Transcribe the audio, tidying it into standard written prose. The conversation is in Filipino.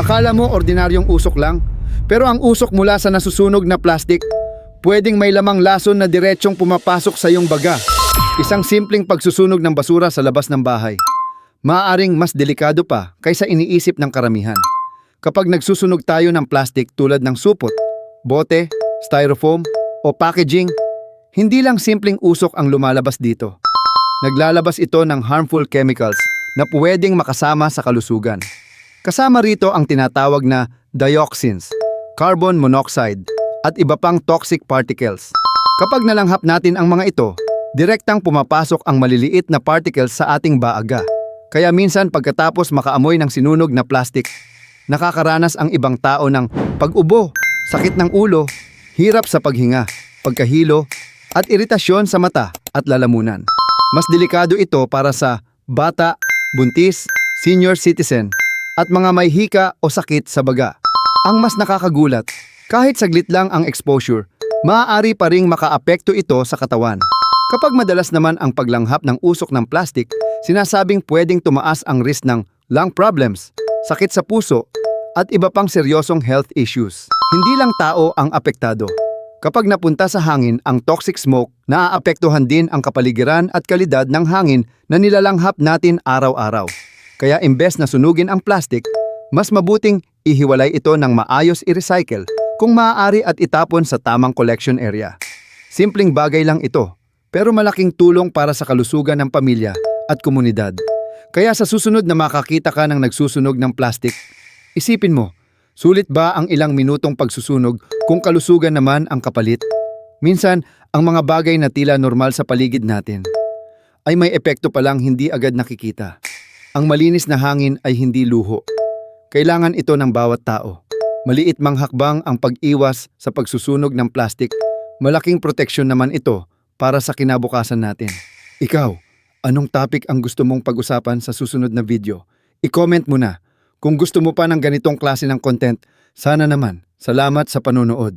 Akala mo ordinaryong usok lang, pero ang usok mula sa nasusunog na plastic, pwedeng may lamang lason na diretsong pumapasok sa iyong baga. Isang simpleng pagsusunog ng basura sa labas ng bahay. Maaaring mas delikado pa kaysa iniisip ng karamihan. Kapag nagsusunog tayo ng plastic tulad ng supot, bote, styrofoam, o packaging, hindi lang simpleng usok ang lumalabas dito. Naglalabas ito ng harmful chemicals na pwedeng makasama sa kalusugan. Kasama rito ang tinatawag na dioxins, carbon monoxide, at iba pang toxic particles. Kapag nalanghap natin ang mga ito, direktang pumapasok ang maliliit na particles sa ating baaga. Kaya minsan pagkatapos makaamoy ng sinunog na plastic, nakakaranas ang ibang tao ng pag-ubo, sakit ng ulo, hirap sa paghinga, pagkahilo, at iritasyon sa mata at lalamunan. Mas delikado ito para sa bata, buntis, senior citizen, at mga may hika o sakit sa baga. Ang mas nakakagulat, kahit saglit lang ang exposure, maaari pa ring makaapekto ito sa katawan. Kapag madalas naman ang paglanghap ng usok ng plastic, sinasabing pwedeng tumaas ang risk ng lung problems, sakit sa puso, at iba pang seryosong health issues. Hindi lang tao ang apektado. Kapag napunta sa hangin ang toxic smoke, naaapektuhan din ang kapaligiran at kalidad ng hangin na nilalanghap natin araw-araw. Kaya imbes na sunugin ang plastic, mas mabuting ihiwalay ito ng maayos i-recycle kung maaari at itapon sa tamang collection area. Simpleng bagay lang ito, pero malaking tulong para sa kalusugan ng pamilya at komunidad. Kaya sa susunod na makakita ka ng nagsusunog ng plastic, isipin mo, sulit ba ang ilang minutong pagsusunog kung kalusugan naman ang kapalit? Minsan, ang mga bagay na tila normal sa paligid natin ay may epekto palang hindi agad nakikita. Ang malinis na hangin ay hindi luho. Kailangan ito ng bawat tao. Maliit mang hakbang ang pag-iwas sa pagsusunog ng plastic, malaking proteksyon naman ito para sa kinabukasan natin. Ikaw, anong topic ang gusto mong pag-usapan sa susunod na video? I-comment mo na. Kung gusto mo pa ng ganitong klase ng content, sana naman. Salamat sa panonood.